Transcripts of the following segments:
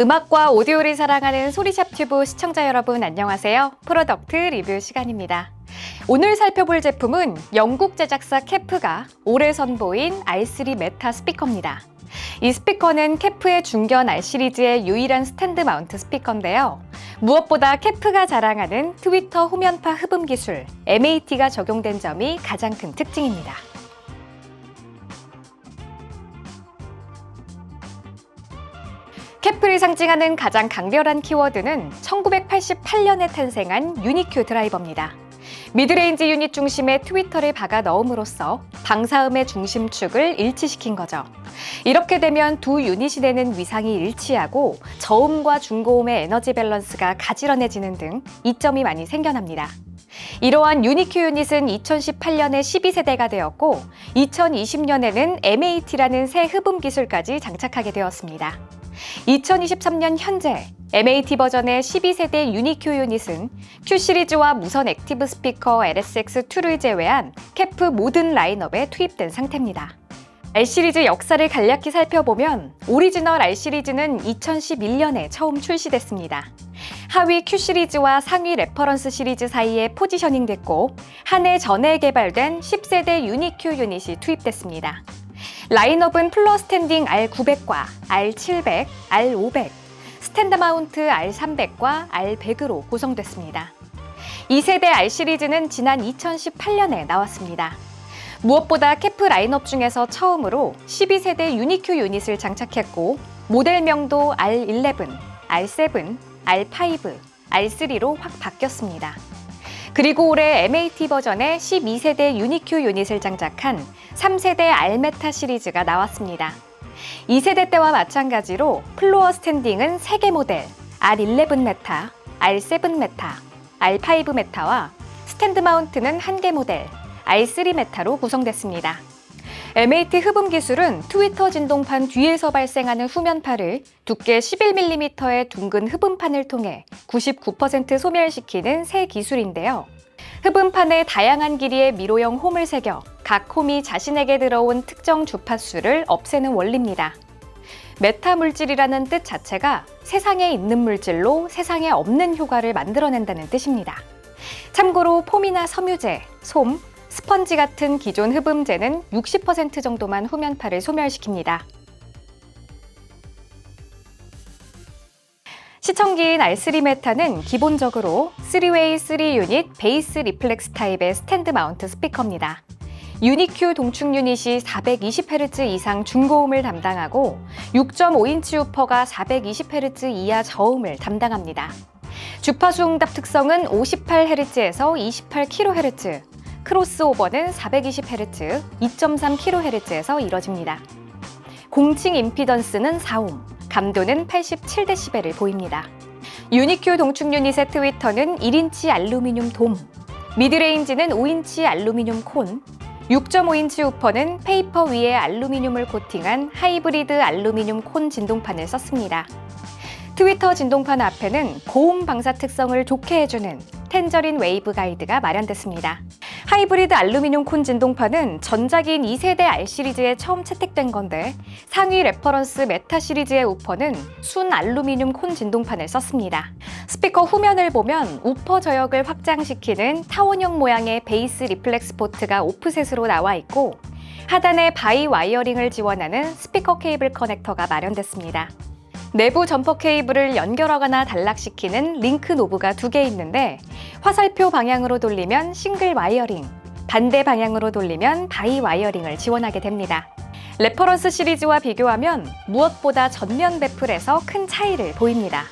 음악과 오디오를 사랑하는 소리샵 튜브 시청자 여러분 안녕하세요. 프로덕트 리뷰 시간입니다. 오늘 살펴볼 제품은 영국 제작사 캐프가 올해 선보인 R3 메타 스피커입니다. 이 스피커는 캐프의 중견 R 시리즈의 유일한 스탠드 마운트 스피커인데요. 무엇보다 캐프가 자랑하는 트위터 후면파 흡음 기술 MAT가 적용된 점이 가장 큰 특징입니다. 캐프를 상징하는 가장 강렬한 키워드는 1988년에 탄생한 유니큐 드라이버입니다. 미드레인지 유닛 중심의 트위터를 박아 넣음으로써 방사음의 중심축을 일치시킨 거죠. 이렇게 되면 두 유닛이 내는 위상이 일치하고 저음과 중고음의 에너지 밸런스가 가지런해지는 등 이점이 많이 생겨납니다. 이러한 유니큐 유닛은 2018년에 12세대가 되었고 2020년에는 MAT라는 새 흡음 기술까지 장착하게 되었습니다. 2023년 현재 MAT 버전의 12세대 유니큐 유닛은 Q 시리즈와 무선 액티브 스피커 LSX2를 제외한 캐프 모든 라인업에 투입된 상태입니다. R 시리즈 역사를 간략히 살펴보면 오리지널 R 시리즈는 2011년에 처음 출시됐습니다. 하위 Q 시리즈와 상위 레퍼런스 시리즈 사이에 포지셔닝 됐고 한 해 전에 개발된 10세대 유니큐 유닛이 투입됐습니다. 라인업은 플러 스탠딩 R900과 R700, R500, 스탠드 마운트 R300과 R100으로 구성됐습니다. 2세대 R 시리즈는 지난 2018년에 나왔습니다. 무엇보다 캐프 라인업 중에서 처음으로 12세대 유니큐 유닛을 장착했고 모델명도 R11, R7, R5, R3로 확 바뀌었습니다. 그리고 올해 MAT 버전의 12세대 유니큐 유닛을 장착한 3세대 R 메타 시리즈가 나왔습니다. 2세대 때와 마찬가지로 플로어 스탠딩은 3개 모델 R11 메타, R7 메타, R5 메타와 스탠드 마운트는 1개 모델 R3 메타로 구성됐습니다. MAT 흡음 기술은 트위터 진동판 뒤에서 발생하는 후면파를 두께 11mm의 둥근 흡음판을 통해 99% 소멸시키는 새 기술인데요. 흡음판에 다양한 길이의 미로형 홈을 새겨 각 홈이 자신에게 들어온 특정 주파수를 없애는 원리입니다. 메타 물질이라는 뜻 자체가 세상에 있는 물질로 세상에 없는 효과를 만들어낸다는 뜻입니다. 참고로 폼이나 섬유제, 솜, 스펀지 같은 기존 흡음제는 60% 정도만 후면파를 소멸시킵니다. 시청기인 R3 메타는 기본적으로 3웨이 3유닛 베이스 리플렉스 타입의 스탠드 마운트 스피커입니다. 유니큐 동축 유닛이 420Hz 이상 중고음을 담당하고 6.5인치 우퍼가 420Hz 이하 저음을 담당합니다. 주파수 응답 특성은 58Hz에서 28kHz, 크로스오버는 420Hz, 2.3kHz에서 이뤄집니다. 공칭 임피던스는 4옴, 감도는 87dB를 보입니다. 유니큐 동축 유닛의 트위터는 1인치 알루미늄 돔, 미드레인지는 5인치 알루미늄 콘, 6.5인치 우퍼는 페이퍼 위에 알루미늄을 코팅한 하이브리드 알루미늄 콘 진동판을 썼습니다. 트위터 진동판 앞에는 고음 방사 특성을 좋게 해주는 텐저린 웨이브 가이드가 마련됐습니다. 하이브리드 알루미늄 콘 진동판은 전작인 2세대 R 시리즈에 처음 채택된 건데 상위 레퍼런스 메타 시리즈의 우퍼는 순 알루미늄 콘 진동판을 썼습니다. 스피커 후면을 보면 우퍼 저역을 확장시키는 타원형 모양의 베이스 리플렉스 포트가 오프셋으로 나와 있고 하단에 바이 와이어링을 지원하는 스피커 케이블 커넥터가 마련됐습니다. 내부 점퍼 케이블을 연결하거나 단락시키는 링크 노브가 2개 있는데 화살표 방향으로 돌리면 싱글 와이어링, 반대 방향으로 돌리면 바이 와이어링을 지원하게 됩니다. 레퍼런스 시리즈와 비교하면 무엇보다 전면 배플에서 큰 차이를 보입니다.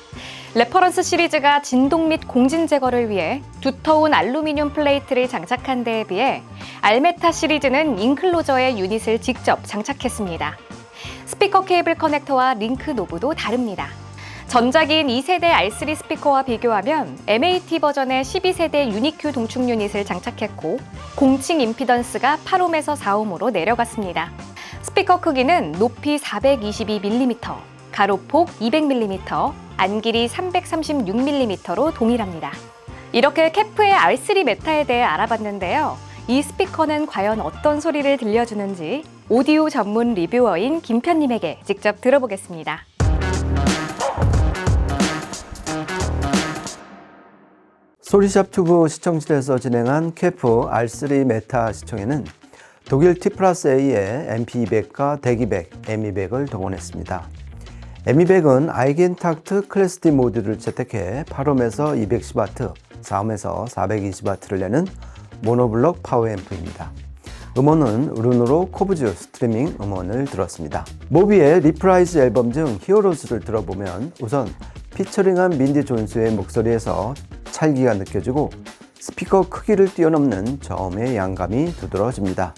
레퍼런스 시리즈가 진동 및 공진 제거를 위해 두터운 알루미늄 플레이트를 장착한 데에 비해 알메타 시리즈는 인클로저에 유닛을 직접 장착했습니다. 스피커 케이블 커넥터와 링크 노브도 다릅니다. 전작인 2세대 R3 스피커와 비교하면 MAT 버전의 12세대 유니큐 동축 유닛을 장착했고 공칭 임피던스가 8옴에서 4옴으로 내려갔습니다. 스피커 크기는 높이 422mm, 가로폭 200mm, 안길이 336mm로 동일합니다. 이렇게 캐프의 R3 메타에 대해 알아봤는데요. 이 스피커는 과연 어떤 소리를 들려주는지 오디오 전문 리뷰어인 김편님에게 직접 들어보겠습니다. 소리샵 튜브 시청실에서 진행한 케프 R3 메타 시청에는 독일 T+A의 MP200과 DEC200, M200을 동원했습니다. M200은 아이겐탁트 클래스 D 모듈을 채택해 8옴에서 210W, 4옴에서 420W를 내는 모노블록 파워앰프입니다. 음원은 룬으로 코브즈 스트리밍 음원을 들었습니다. 모비의 리프라이즈 앨범 중 히어로즈를 들어보면 우선 피처링한 민디 존스의 목소리에서 찰기가 느껴지고 스피커 크기를 뛰어넘는 저음의 양감이 두드러집니다.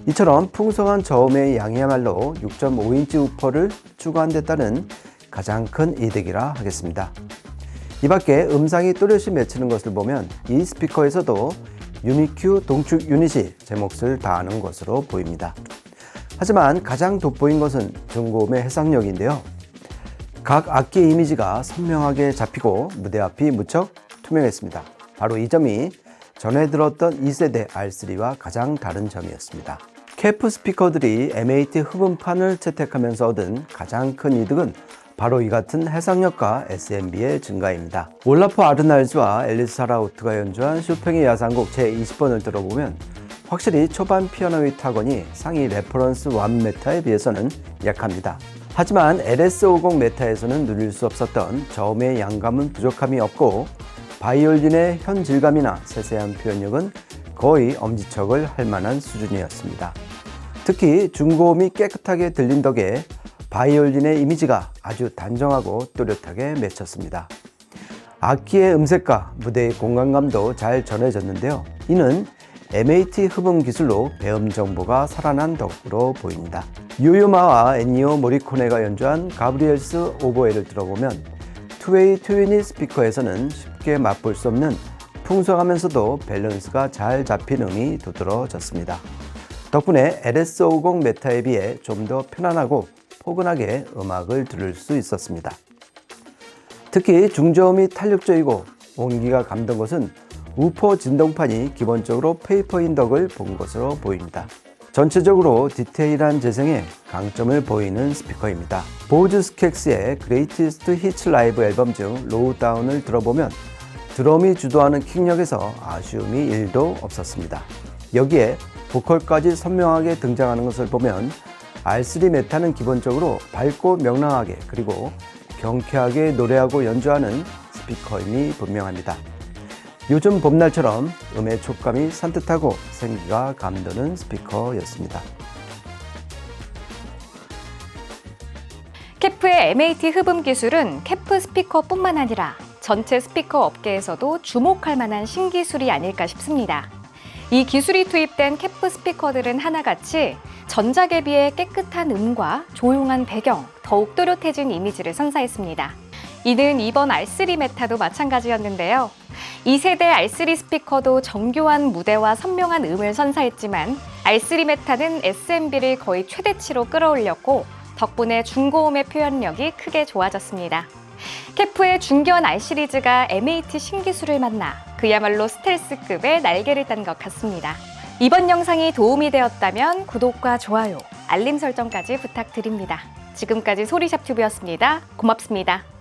이처럼 풍성한 저음의 양이야말로 6.5인치 우퍼를 추가한 데 따른 가장 큰 이득이라 하겠습니다. 이 밖에 음상이 또렷이 맺히는 것을 보면 이 스피커에서도 유니큐 동축 유닛이 제 몫을 다하는 것으로 보입니다. 하지만 가장 돋보인 것은 중고음의 해상력인데요. 각 악기의 이미지가 선명하게 잡히고 무대 앞이 무척 투명했습니다. 바로 이 점이 전에 들었던 2세대 R3와 가장 다른 점이었습니다. 케프 스피커들이 M8 흡음판을 채택하면서 얻은 가장 큰 이득은 바로 이 같은 해상력과 SMB의 증가입니다. 올라프 아르날즈와 앨리스 사라우트가 연주한 쇼팽의 야상곡 제20번을 들어보면 확실히 초반 피아노의 타건이 상위 레퍼런스 1 메타에 비해서는 약합니다. 하지만 LS50 메타에서는 누릴 수 없었던 저음의 양감은 부족함이 없고 바이올린의 현질감이나 세세한 표현력은 거의 엄지척을 할 만한 수준이었습니다. 특히 중고음이 깨끗하게 들린 덕에 바이올린의 이미지가 아주 단정하고 또렷하게 맺혔습니다. 악기의 음색과 무대의 공간감도 잘 전해졌는데요. 이는 M8 흡음 기술로 배음 정보가 살아난 덕으로 보입니다. 요요마와 엔니오 모리코네가 연주한 가브리엘스 오보에를 들어보면 투웨이 트위니 스피커에서는 쉽게 맛볼 수 없는 풍성하면서도 밸런스가 잘 잡힌 음이 두드러졌습니다. 덕분에 LS50 메타에 비해 좀 더 편안하고 포근하게 음악을 들을 수 있었습니다. 특히 중저음이 탄력적이고 온기가 감던 것은 우퍼 진동판이 기본적으로 페이퍼인 덕을 본 것으로 보입니다. 전체적으로 디테일한 재생에 강점을 보이는 스피커입니다. 보즈 스켑스의 그레이티스트 히츠 라이브 앨범 중 로우 다운을 들어보면 드럼이 주도하는 킥력에서 아쉬움이 1도 없었습니다. 여기에 보컬까지 선명하게 등장하는 것을 보면 R3 메타는 기본적으로 밝고 명랑하게 그리고 경쾌하게 노래하고 연주하는 스피커임이 분명합니다. 요즘 봄날처럼 음의 촉감이 산뜻하고 생기가 감도는 스피커였습니다. 케프의 M8 흡음 기술은 케프 스피커뿐만 아니라 전체 스피커 업계에서도 주목할 만한 신기술이 아닐까 싶습니다. 이 기술이 투입된 케프 스피커들은 하나같이 전작에 비해 깨끗한 음과 조용한 배경, 더욱 또렷해진 이미지를 선사했습니다. 이는 이번 R3 메타도 마찬가지였는데요. 2세대 R3 스피커도 정교한 무대와 선명한 음을 선사했지만 R3 메타는 SMB를 거의 최대치로 끌어올렸고 덕분에 중고음의 표현력이 크게 좋아졌습니다. 케프의 중견 R 시리즈가 M8 신기술을 만나 그야말로 스텔스급의 날개를 딴 것 같습니다. 이번 영상이 도움이 되었다면 구독과 좋아요, 알림 설정까지 부탁드립니다. 지금까지 소리샵 튜브였습니다. 고맙습니다.